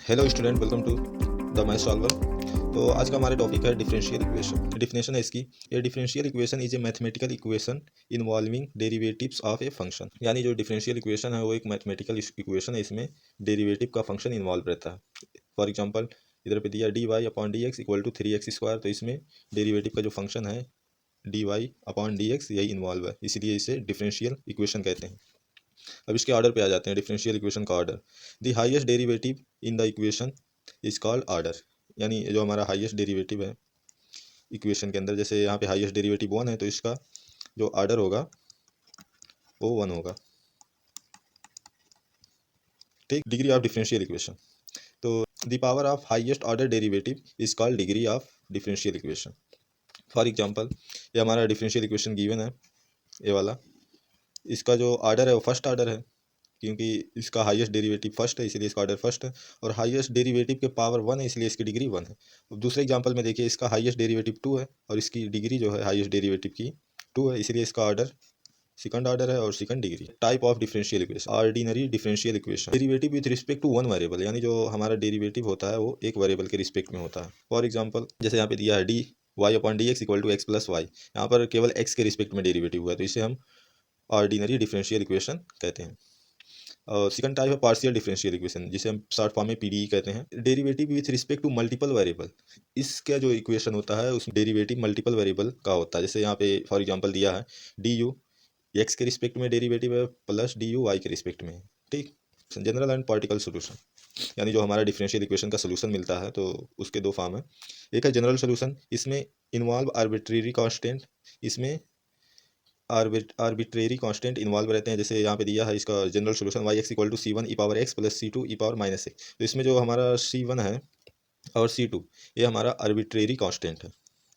Hello student, welcome to the math solver. तो आज का हमारा टॉपिक है डिफरेंशियल इक्वेशन। डिफिनेशन है इसकी, ए differential equation is a mathematical equation involving derivatives of a function. यानी जो डिफरेंशियल इक्वेशन है वो एक मैथमेटिकल इक्वेशन है, इसमें डेरिवेटिव का फंक्शन इन्वॉल्व रहता है। फॉर एग्जांपल इधर पे दिया D Y upon D X equal to 3x², तो इसमें डेरिवेटिव का जो फंक्शन है D Y upon D X यही इन्वॉल्व है, इसीलिए इसे डिफरेंशियल इक्वेशन कहते हैं। अब इसके ऑर्डर पे आ जाते हैं, डिफरेंशियल इक्वेशन का order. The highest derivative in the equation is called order. यानी जो हमारा हाईएस्ट डेरिवेटिव है इक्वेशन के अंदर, जैसे यहाँ पे हाईएस्ट डेरिवेटिव 1 है तो इसका जो ऑर्डर होगा वो 1 होगा। ठीक, डिग्री ऑफ डिफरेंशियल इक्वेशन, तो the power of highest order derivative is called degree of differential equation. For example ये हमारा डिफरेंशियल इक्वेशन गिवन है, ये वाला, इसका जो ऑर्डर है वो फर्स्ट ऑर्डर है, क्योंकि इसका हाईएस्ट डेरिवेटिव फर्स्ट है इसलिए इसका ऑर्डर फर्स्ट है, और हाईएस्ट डेरिवेटिव के पावर 1 है इसलिए इसकी डिग्री 1 है। अब दूसरे एग्जांपल में देखिए, इसका हाईएस्ट डेरिवेटिव 2 है और इसकी डिग्री जो है हाईएस्ट डेरिवेटिव की 2 है, इसलिए इसका ऑर्डर सेकंड ऑर्डर है और second degree. Type of differential equation, ordinary differential equation, derivative with respect to one variable. यानी जो हमारा डेरिवेटिव होता है वो एक वेरिएबल के रिस्पेक्ट में होता है। फॉर एग्जाम्पल जैसे यहाँ पे दिया है D Y upon D X equal to X plus Y, यहाँ पर केवल एक्स के रिस्पेक्ट में डेरिवेटिव हुआ है, तो इसे हम ऑर्डिनरी डिफरेंशियल इक्वेशन कहते हैं। और सेकंड टाइप है पार्शियल डिफरेंशियल इक्वेशन, जिसे हम शॉर्ट फॉर्म में पीडीई कहते हैं। Derivative with respect to multiple variable, इसका जो इक्वेशन होता है उसमें डेरिवेटिव मल्टीपल वेरिएबल का होता है। जैसे यहाँ पे फॉर एग्जांपल दिया है डी यू एक्स के रिस्पेक्ट में डेरिवेटिव है प्लस डी यू वाई के रिस्पेक्ट में है। ठीक, जनरल एंड पार्टिकल सोल्यूशन, यानी जो हमारा डिफरेंशियल इक्वेशन का सोल्यूशन मिलता है तो उसके दो फॉर्म है। एक है जनरल सोल्यूशन, इसमें इन्वॉल्व आर्बिट्रेरी कांस्टेंट, इसमें आर्बिट्रेरी कांस्टेंट इन्वॉल्व रहते हैं। जैसे यहाँ पे दिया है इसका general solution Y x equal to C one E power X plus C two E power minus X, तो इसमें जो हमारा सी1 है और सी2 ये हमारा आर्बिट्रेरी कांस्टेंट है।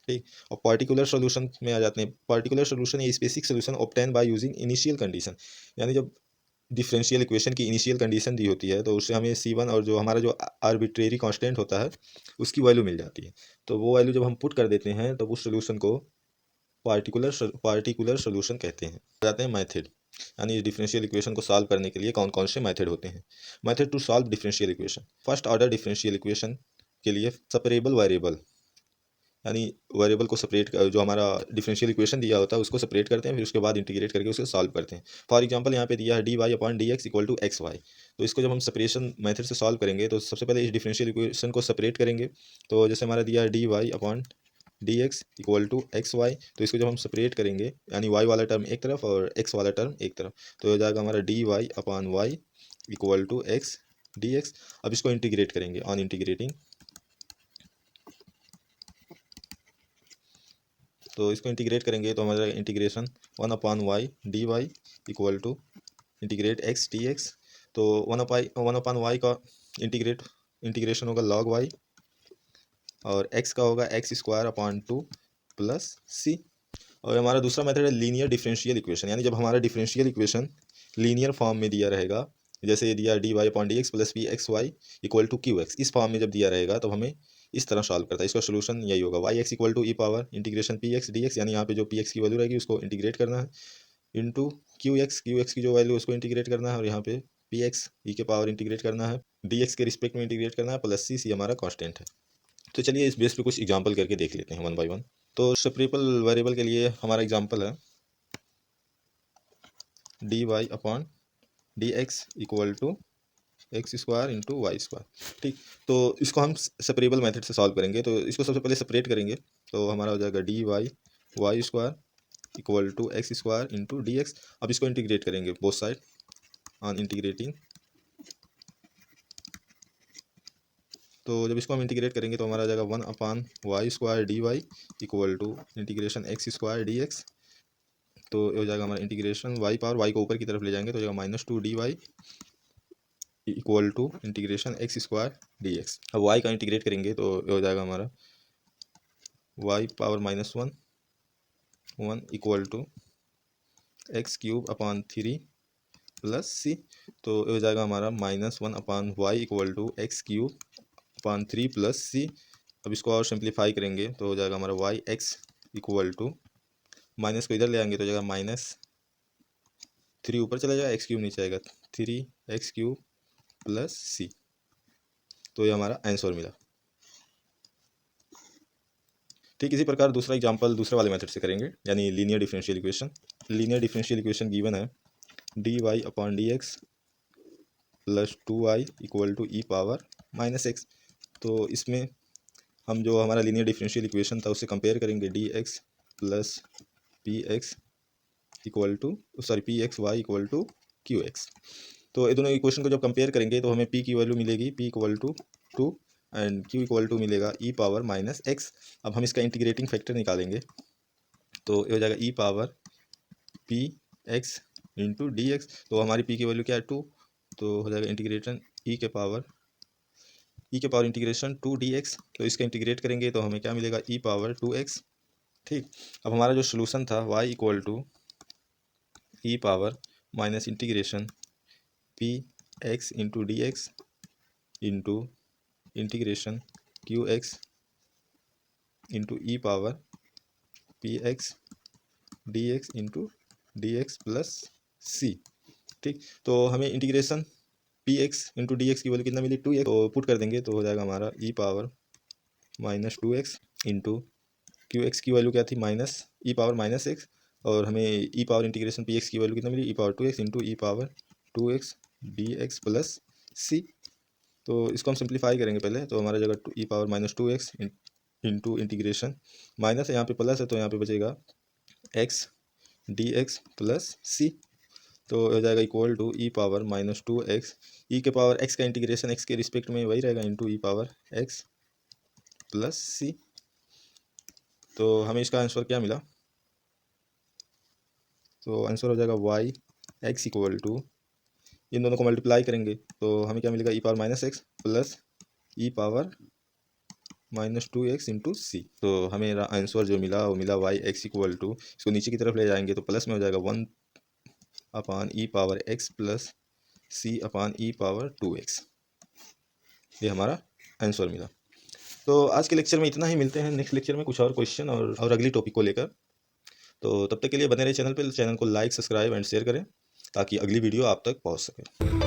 ठीक, और पार्टिकुलर सोल्यूशन में आ जाते हैं। पार्टिकुलर सोल्यूशन ये specific solution obtain by using initial condition, यानी जब डिफरेंशियल इक्वेशन की इनिशियल कंडीशन दी होती है तो उससे हमें सी1 और जो हमारा जो आर्बिट्रेरी कांस्टेंट होता है उसकी वैल्यू मिल जाती है। तो वो वैल्यू जब हम पुट कर देते हैं तो उस सोल्यूशन को पार्टिकुलर सोल्यूशन कहते हैं। जाते हैं मेथड, यानी डिफरेंशियल इक्वेशन को सॉल्व करने के लिए कौन कौन से मेथड होते हैं। Method to solve differential equation, first order differential equation के लिए सेपरेबल वेरिएबल, यानी वेरिएबल को सेपरेट, जो हमारा डिफरेंशियल इक्वेशन दिया होता है उसको सेपरेट करते हैं, फिर उसके बाद इंटीग्रेट करके उसको सॉल्व करते हैं। फॉर एग्जांपल यहाँ पे दिया है D Y upon D X equal to X Y, तो इसको जब हम सेपरेशन मेथड से सॉल्व करेंगे तो सबसे पहले इस डिफरेंशियल इक्वेशन को सेपरेट करेंगे। तो जैसे हमारा दिया है D Y upon D X equal to X Y, तो इसको जब हम सेपरेट करेंगे यानी वाई वाला टर्म एक तरफ और एक्स वाला टर्म एक तरफ, तो हो जाएगा हमारा D Y upon Y equal to X D x. अब इसको इंटीग्रेट करेंगे, ऑन इंटीग्रेटिंग, तो इसको इंटीग्रेट करेंगे तो हमारा integration 1 upon Y D Y equal to integrate X D x, तो 1 अपॉन वाई का इंटीग्रेशन होगा लॉग वाई, और एक्स का होगा X square upon 2 plus C. और हमारा दूसरा मेथड है लीनियर डिफरेंशियल इक्वेशन, यानी जब हमारा डिफरेंशियल इक्वेशन लीनियर फॉर्म में दिया रहेगा, जैसे दिया D Y upon D x plus P X Y equal to Q X, इस फॉर्म में जब दिया रहेगा तो हमें इस तरह सॉल्व करता है। इसका सोल्यूशन यही होगा Y x equal to E power integration P x D X, यानी यहाँ पे जो पी एक्स की वैल्यू रहेगी उसको इंटीग्रेट करना है, इंटू क्यू एक्स की जो वैल्यू उसको इंटीग्रेट करना है, और यहाँ पे पी एक्स ई के पावर इंटीग्रेट करना है, डी एक्स के रिस्पेक्ट में इंटीग्रेट करना है, प्लस सी हमारा कॉन्स्टेंट है। तो चलिए इस बेस पे कुछ एग्जाम्पल करके देख लेते हैं वन बाई वन। तो सेपरेबल वेरिएबल के लिए हमारा एग्जाम्पल है D Y upon D X equal to X square into Y square. ठीक, तो इसको हम सेपरेबल मेथड से सॉल्व करेंगे, तो इसको सबसे पहले सेपरेट करेंगे, तो हमारा हो जाएगा D Y Y square equal to X square into D x. अब इसको इंटीग्रेट करेंगे बोथ साइड, ऑन इंटीग्रेटिंग, तो जब इसको हम इंटीग्रेट करेंगे तो हमारा आ जाएगा 1 upon Y square D Y equal to integration x square D x, तो ये हो जाएगा हमारा इंटीग्रेशन वाई पावर, वाई को ऊपर की तरफ ले जाएंगे तो हो जाएगा -2 d Y equal to integration x square D x. अब वाई का इंटीग्रेट करेंगे तो ये हो जाएगा हमारा y power -1 equal to x cube upon 3 plus सी, तो ये हो जाएगा हमारा -1 upon Y equal to x cube upon 3 plus c. अब इसको और सिंप्लीफाई करेंगे तो हो जाएगा हमारा y x equal to, minus को इधर ले आएंगे तो हो जाएगा -3 ऊपर चला जाएगा, एक्स क्यूब नीचे आएगा 3x³ प्लस सी। तो ये हमारा आंसर मिला। ठीक इसी प्रकार दूसरा एग्जांपल दूसरे वाले मेथड से करेंगे, यानी linear differential equation. Linear differential equation given है dy upon dx plus 2y equal to E power minus X. तो इसमें हम जो हमारा लीनियर डिफरेंशियल इक्वेशन था उससे कंपेयर करेंगे dx plus P X equal to P X Y equal to Q X. तो ये दोनों इक्वेशन को जब कंपेयर करेंगे तो हमें p की वैल्यू मिलेगी p equal to 2 and q equal to मिलेगा ई पावर माइनस एक्स। अब हम इसका इंटीग्रेटिंग फैक्टर निकालेंगे तो ये हो जाएगा e power p x into D x. तो हमारी p की वैल्यू क्या है 2, तो हो जाएगा इंटीग्रेशन ई के पावर इंटीग्रेशन 2 dx। तो इसका इंटीग्रेट करेंगे तो हमें क्या मिलेगा ई पावर 2x। ठीक, अब हमारा जो सोल्यूशन था y equal to E power minus integration P x into D x into integration q x into E power p x D x into D x plus c. ठीक, तो हमें integration P x into D x की value कितना मिली 2x, तो put कर देंगे तो हो जाएगा हमारा e power minus 2x into q x की वैल्यू क्या थी minus e power minus x, और हमें e power integration P x की वैल्यू कितना मिली ई पावर 2x इंटू ई power 2x d x plus सी। तो इसको हम सिंप्लीफाई करेंगे पहले, तो हमारा जगह e power minus 2x into integration minus है यहाँ पे प्लस है तो यहाँ पे बचेगा x डी एक्स प्लस सी। तो हो जाएगा equal to E power minus 2x, E के पावर x का इंटीग्रेशन x के रिस्पेक्ट में वही रहेगा इंटू ई पावर x प्लस सी। तो हमें इसका आंसर क्या मिला, तो आंसर हो जाएगा y x इक्वल टू, इन दोनों को मल्टीप्लाई करेंगे तो हमें क्या मिलेगा E power minus x plus ई पावर माइनस 2x इंटू सी। तो हमें आंसर जो मिला वो मिला y x इक्वल टू, इसको नीचे की तरफ ले जाएंगे तो प्लस में हो जाएगा 1 अपान ई पावर x प्लस सी अपान ई पावर 2x। ये हमारा आंसर मिला। तो आज के लेक्चर में इतना ही, मिलते हैं नेक्स्ट लेक्चर में कुछ और क्वेश्चन और अगली टॉपिक को लेकर। तो तब तक के लिए बने रहे चैनल पे, चैनल को लाइक सब्सक्राइब एंड शेयर करें ताकि अगली वीडियो आप तक पहुंच सके।